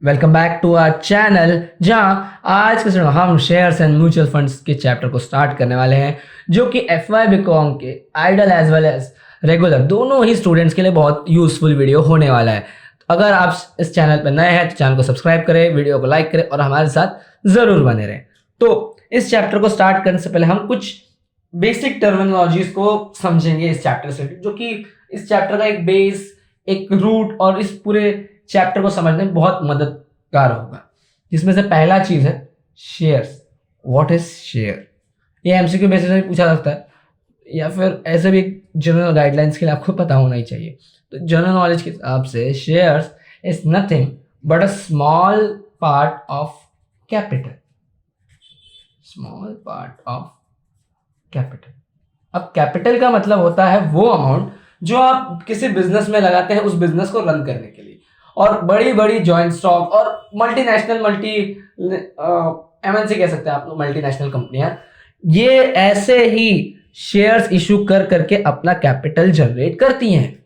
Welcome back to our channel, जहां आज के समय हम शेयर्स एंड म्यूचुअल फंड्स के चैप्टर को स्टार्ट करने वाले हैं, जो कि FY बीकॉम के IDOL as well as regular दोनों ही स्टूडेंट्स के लिए बहुत यूजफुल वीडियो होने वाला है। अगर आप इस चैनल पर नए हैं तो चैनल को सब्सक्राइब करें, वीडियो को लाइक करें और हमारे साथ ज़रूर बने रहें। तो इस चैप्टर को स्टार्ट करने से पहले हम कुछ बेसिक टर्मिनोलॉजीज को समझेंगे इस चैप्टर से, जो कि इस चैप्टर का एक बेस, एक रूट और इस पूरे चैप्टर को समझने में बहुत मददगार होगा। जिसमें से पहला चीज है शेयर्स। What is share? ये एमसीक्यू बेसिस में पूछा जाता है, या फिर ऐसे भी जनरल गाइडलाइंस के लिए आपको पता होना ही चाहिए। तो जनरल नॉलेज के हिसाब से shares is nothing but a small part of capital. Small part of capital. अब कैपिटल का मतलब होता है वो अमाउंट जो आप किसी बिजनेस में लगाते हैं उस बिजनेस को रन करने के लिए। और बड़ी बड़ी जॉइंट स्टॉक और मल्टीनेशनल MNC कह सकते हैं आप लोग, मल्टीनेशनल कंपनियां, ये ऐसे ही शेयर्स इशू कर करके अपना कैपिटल जनरेट करती हैं।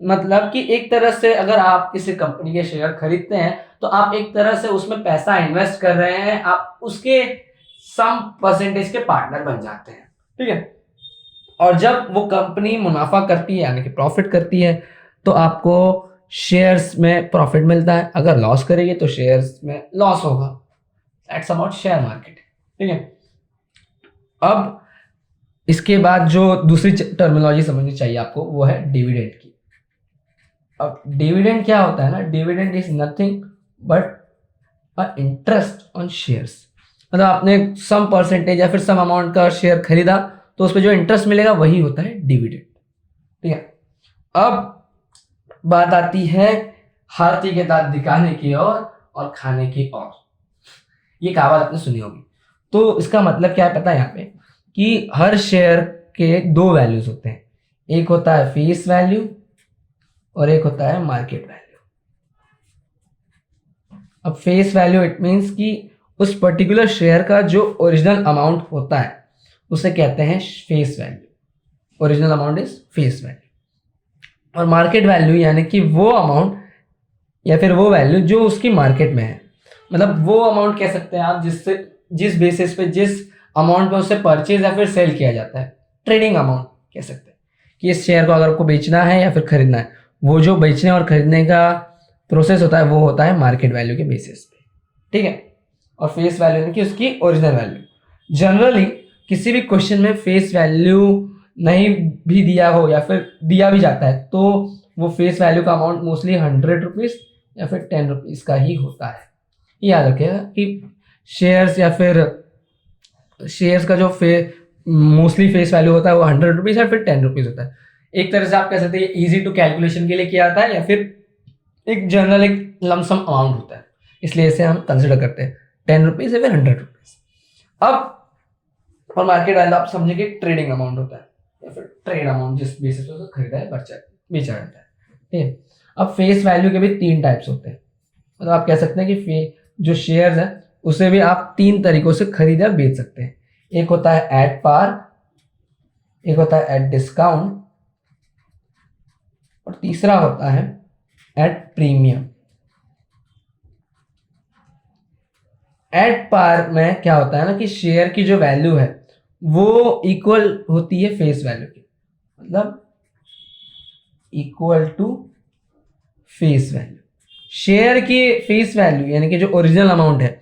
मतलब कि एक तरह से अगर आप किसी कंपनी के शेयर खरीदते हैं तो आप एक तरह से उसमें पैसा इन्वेस्ट कर रहे हैं, आप उसके सम परसेंटेज के पार्टनर बन जाते हैं। ठीक है। और जब वो कंपनी मुनाफा करती है यानी कि प्रॉफिट करती है तो आपको शेयर्स में प्रॉफिट मिलता है, अगर लॉस करेगी तो शेयर्स में लॉस होगा। That's about share market. ठीक है। अब इसके बाद जो दूसरी टर्मिनोलॉजी समझनी चाहिए आपको वो है डिविडेंड की। अब डिविडेंड क्या होता है ना, dividend is nothing but a interest on shares. मतलब आपने सम परसेंटेज या फिर सम अमाउंट का शेयर खरीदा तो उस पर जो इंटरेस्ट मिलेगा वही होता है डिविडेंड। ठीक है। अब बात आती है हाथी के दांत दिखाने की और खाने की ओर। ये कहावत आपने सुनी होगी। तो इसका मतलब क्या है पता है यहाँ पे, कि हर शेयर के दो वैल्यूज होते हैं। एक होता है फेस वैल्यू और एक होता है मार्केट वैल्यू। अब फेस वैल्यू इट मीन्स कि उस पर्टिकुलर शेयर का जो ओरिजिनल अमाउंट होता है उसे कहते हैं face value. Original amount is face value. और मार्केट वैल्यू यानी कि वो अमाउंट या फिर वो वैल्यू जो उसकी मार्केट में है। मतलब वो अमाउंट कह सकते हैं आप जिससे जिस बेसिस पे, जिस अमाउंट पे उसे परचेज या फिर सेल किया जाता है। ट्रेडिंग अमाउंट कह सकते हैं कि इस शेयर को अगर आपको बेचना है या फिर खरीदना है, वो जो बेचने और खरीदने का प्रोसेस होता है वो होता है मार्केट वैल्यू के बेसिस पे। ठीक है। और फेस वैल्यू यानी कि उसकी ओरिजिनल वैल्यू। जनरली किसी भी क्वेश्चन में फेस वैल्यू नहीं भी दिया हो या फिर दिया भी जाता है तो वो फेस वैल्यू का अमाउंट मोस्टली 100 रुपीज या फिर 10 रुपीज का ही होता है। याद रखिएगा कि शेयर्स या फिर शेयर्स का जो मोस्टली फेस वैल्यू होता है वो 100 रुपीज या फिर 10 रुपीज होता है। एक तरह से आप कह सकते हैं इजी टू कैलकुलेशन के लिए किया जाता है, या फिर एक जनरल एक लमसम अमाउंट होता है, इसलिए इसे हम कंसिडर करते हैं 10 रुपीज या फिर 100 रुपीज। अब और मार्केट वैल्यू आप समझे कि ट्रेडिंग अमाउंट होता है या फिर ट्रेड अमाउंट जिस बेसिस पे खरीदा है बेचा जाता है। ठीक है। अब फेस वैल्यू के भी 3 टाइप्स होते हैं। मतलब आप कह सकते हैं कि जो शेयर्स है उसे भी आप 3 तरीकों से खरीद या बेच सकते हैं। एक होता है एट पार, एक होता है एट डिस्काउंट और तीसरा होता है एट प्रीमियम। एट पार में क्या होता है ना कि शेयर की जो वैल्यू है वो इक्वल होती है फेस वैल्यू की। मतलब equal to face value. Share की फेस वैल्यू यानी कि जो ओरिजिनल अमाउंट है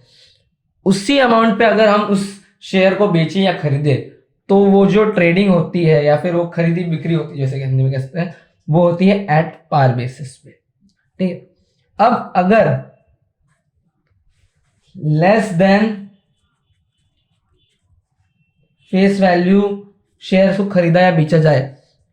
उसी अमाउंट पे अगर हम उस शेयर को बेचें या खरीदें तो वो जो ट्रेडिंग होती है या फिर वो खरीदी बिक्री होती है, जैसे कि हिंदी में कह सकते हैं, वो होती है एट पार बेसिस पे। ठीक है। अब अगर less than face value share को खरीदा या बेचा जाए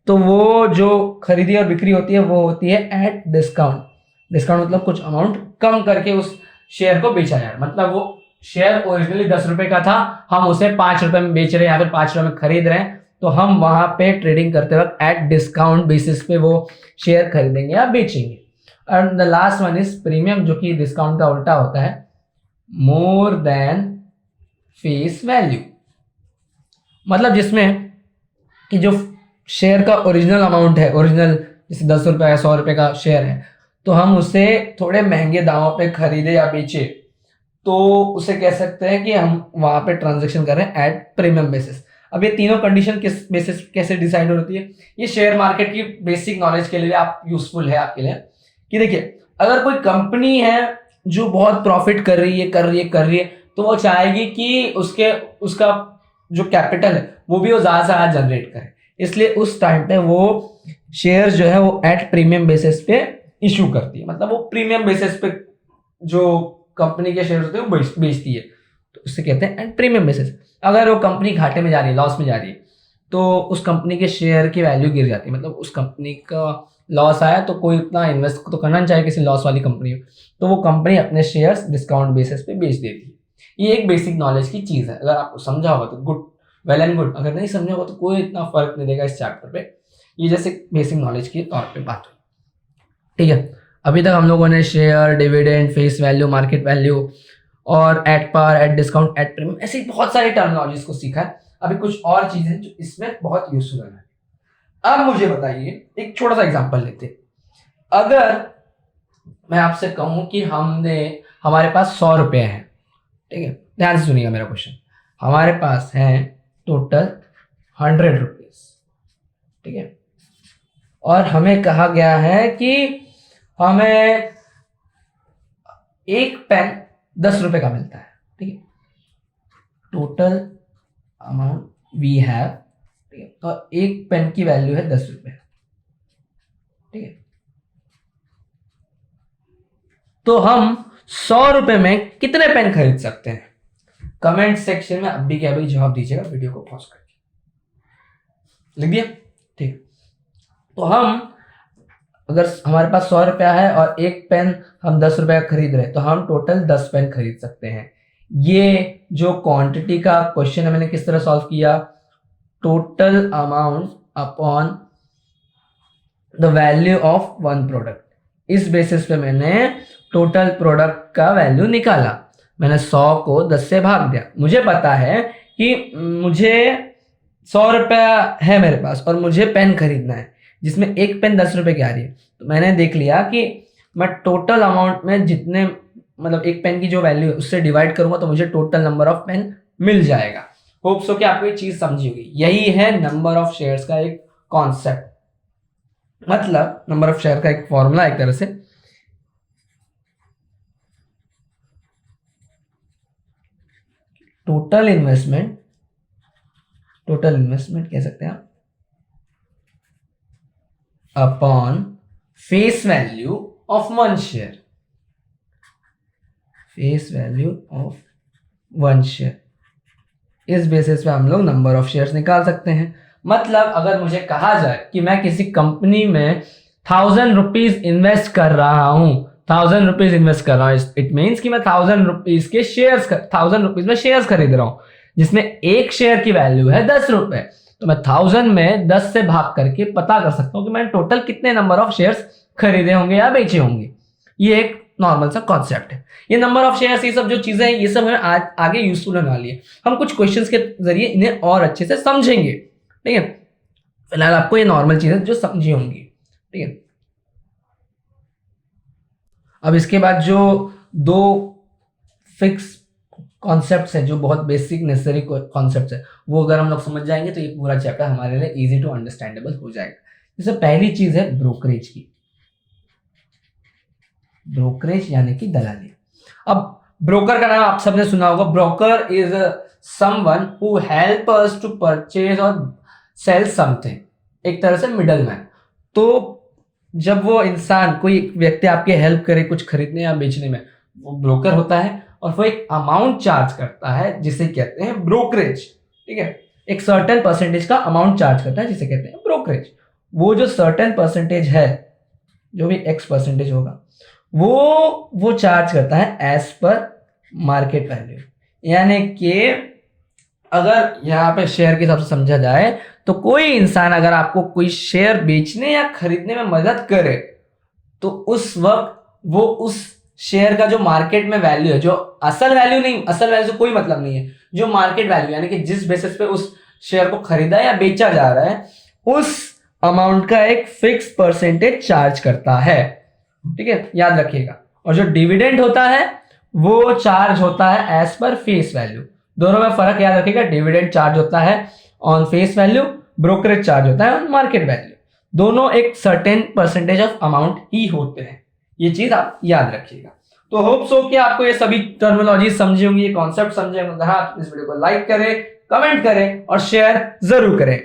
तो वो जो खरीदी और बिक्री होती है वो होती है एट डिस्काउंट। डिस्काउंट मतलब कुछ अमाउंट कम करके उस शेयर को बेचा जाए। मतलब वो शेयर ओरिजिनली 10 रुपए का था, हम उसे 5 रुपए में बेच रहे हैं या फिर 5 रुपए में खरीद रहे हैं, तो हम वहां पे ट्रेडिंग करते वक्त एट डिस्काउंट बेसिस पे वो शेयर खरीदेंगे या बेचेंगे। और the last one is premium, जो कि डिस्काउंट का उल्टा होता है, मोर देन फेस वैल्यू। मतलब जिसमें कि जो शेयर का ओरिजिनल अमाउंट है, ओरिजिनल जैसे 10 रुपए या 100 रुपए का शेयर है, तो हम उसे थोड़े महंगे दामों पे खरीदे या बेचे, तो उसे कह सकते हैं कि हम वहां पे ट्रांजेक्शन कर रहे हैं एट प्रीमियम बेसिस। अब ये तीनों कंडीशन किस बेसिस कैसे डिसाइड होती है, ये शेयर मार्केट की बेसिक नॉलेज के लिए आप यूजफुल है आपके लिए, कि देखिए अगर कोई कंपनी है जो बहुत प्रॉफिट कर रही है, तो वो चाहेगी कि उसका जो कैपिटल है वो भी वो ज्यादा से ज्यादा जनरेट करे, इसलिए उस टाइम पे वो शेयर जो है वो एट प्रीमियम बेसिस पे इशू करती है, मतलब वो प्रीमियम बेसिस पे जो कंपनी के शेयर होते हैं वो बेचती है, तो उससे कहते हैं एट प्रीमियम बेसिस। अगर वो कंपनी घाटे में जा रही है, लॉस में जा रही है, तो उस कंपनी के शेयर की वैल्यू गिर जाती है, मतलब उस कंपनी का लॉस आया तो कोई इतना इन्वेस्ट तो करना नहीं चाहिए किसी लॉस वाली कंपनी में, तो वो कंपनी अपने शेयर्स डिस्काउंट बेसिस पे बेच देती है। ये एक बेसिक नॉलेज की चीज़ है, अगर आपको समझा होगा तो गुड, वेल एंड गुड, अगर नहीं समझा होगा तो कोई इतना फर्क नहीं देगा इस चैप्टर पे, ये जैसे बेसिक नॉलेज के तौर पे बात हुई। ठीक है, अभी तक हम लोगों ने share, dividend, face value, market value और at par, at discount, at premium, ऐसी बहुत सारी टर्मिनोलॉजीज को सीखा है। अभी कुछ और चीजें हैं जो इसमें बहुत यूजफुल है। अब मुझे बताइए, एक छोटा सा एग्जांपल लेते हैं। अगर मैं आपसे कहूं कि हमारे पास 100 रुपए हैं, ठीक है, ध्यान से सुनिएगा मेरा क्वेश्चन, हमारे पास है टोटल 100 रुपीज, ठीक है, और हमें कहा गया है कि हमें एक पेन 10 रुपए का मिलता है, ठीक है, टोटल अमाउंट वी हैव, ठीक है, और एक पेन की वैल्यू है 10 रुपए, ठीक है, तो हम 100 रुपए में कितने पेन खरीद सकते हैं? कमेंट सेक्शन में अभी के अभी जवाब दीजिएगा, वीडियो को पॉज करके लिख दिया, ठीक। तो हम अगर हमारे पास 100 रुपया है और एक पेन हम 10 रुपए का खरीद रहे हैं, तो हम टोटल 10 पेन खरीद सकते हैं। ये जो क्वांटिटी का क्वेश्चन है मैंने किस तरह सॉल्व किया, total amount upon the value of one product, इस बेसिस पे मैंने टोटल प्रोडक्ट का वैल्यू निकाला, मैंने 100 को 10 से भाग दिया। मुझे पता है कि मुझे 100 रुपया है मेरे पास और मुझे पेन खरीदना है, जिसमें एक पेन 10 रुपए की आ रही है, तो मैंने देख लिया कि मैं टोटल अमाउंट में जितने, मतलब एक पेन की जो वैल्यू है उससे डिवाइड करूंगा तो मुझे टोटल नंबर ऑफ पेन मिल जाएगा। होप सो कि आपको ये चीज समझी होगी। यही है नंबर ऑफ शेयर्स का एक कॉन्सेप्ट, मतलब नंबर ऑफ शेयर का एक फॉर्मूला एक तरह से। टोटल इन्वेस्टमेंट कह सकते हैं आप upon face value of one share, face value of one share, इस बेसिस पे हम लोग नंबर ऑफ शेयर्स निकाल सकते हैं। मतलब अगर मुझे कहा जाए कि मैं किसी कंपनी में 1000 रुपीज इन्वेस्ट कर रहा हूं, 1000 रुपीज इन्वेस्ट कर रहा हूं, इट मीन्स कि मैं 1000 रुपीज के शेयर्स, 1000 रुपीज में शेयर्स खरीद रहा हूं, जिसमें एक शेयर की वैल्यू है 10 रुपए, तो मैं 1000 में 10 से भाग करके पता कर सकता हूं कि मैंने टोटल कितने नंबर ऑफ शेयर्स खरीदे होंगे या बेचे होंगे। ये एक नॉर्मल सा कॉन्सेप्ट है। ये नंबर ऑफ शेयर्स, ये सब जो चीजें हैं, ये सब हमें आगे यूजफुल होने वाली है। हम कुछ क्वेश्चंस के जरिए इन्हें और अच्छे से समझेंगे, ठीक है। फिलहाल आपको ये नॉर्मल चीजें जो समझी होंगी, ठीक है। अब इसके बाद जो दो फिक्स कॉन्सेप्ट्स है, जो बहुत बेसिक नेसेसरी कॉन्सेप्ट्स है, वो अगर हम लोग समझ जाएंगे तो ये पूरा चैप्टर हमारे लिए इजी टू अंडरस्टैंडेबल हो जाएगा। जैसे पहली चीज है ब्रोकरेज की, ब्रोकरेज यानी कि दलाली। अब ब्रोकर का नाम आप सबने सुना होगा। Broker is someone who help us to purchase और सेल समथिंग, एक तरह से मिडल मैन। तो जब वो इंसान, कोई व्यक्ति आपके हेल्प करे कुछ खरीदने या बेचने में, वो ब्रोकर होता है और वो एक अमाउंट चार्ज करता है जिसे कहते हैं ब्रोकरेज, ठीक है। एक सर्टेन परसेंटेज का अमाउंट चार्ज करता है जिसे कहते हैं ब्रोकरेज। वो जो सर्टेन परसेंटेज है, जो भी एक्स परसेंटेज होगा, वो चार्ज करता है एज पर मार्केट वैल्यू। यानी कि अगर यहाँ पे शेयर के हिसाब से समझा जाए तो कोई इंसान अगर आपको कोई शेयर बेचने या खरीदने में मदद करे तो उस वक्त वो उस शेयर का जो मार्केट में वैल्यू है, जो असल वैल्यू नहीं, असल वैल्यू से कोई मतलब नहीं है, जो मार्केट वैल्यू यानी कि जिस बेसिस पे उस शेयर को खरीदा या बेचा जा रहा है, उस अमाउंट का एक फिक्स परसेंटेज चार्ज करता है। ठीक है, याद रखिएगा। और जो डिविडेंड होता है वो चार्ज होता है एज पर फेस वैल्यू। दोनों में फर्क याद रखिएगा, डिविडेंड चार्ज होता है on face value, brokerage charge होता है ऑन मार्केट वैल्यू। दोनों एक सर्टेन परसेंटेज ऑफ अमाउंट ही होते हैं, ये चीज आप याद रखिएगा। तो होप सो कि आपको ये सभी टर्मिनोलॉजी समझी होंगी, ये कॉन्सेप्ट समझे होंगे। हाँ, इस वीडियो को लाइक करें, कमेंट करें और शेयर जरूर करें।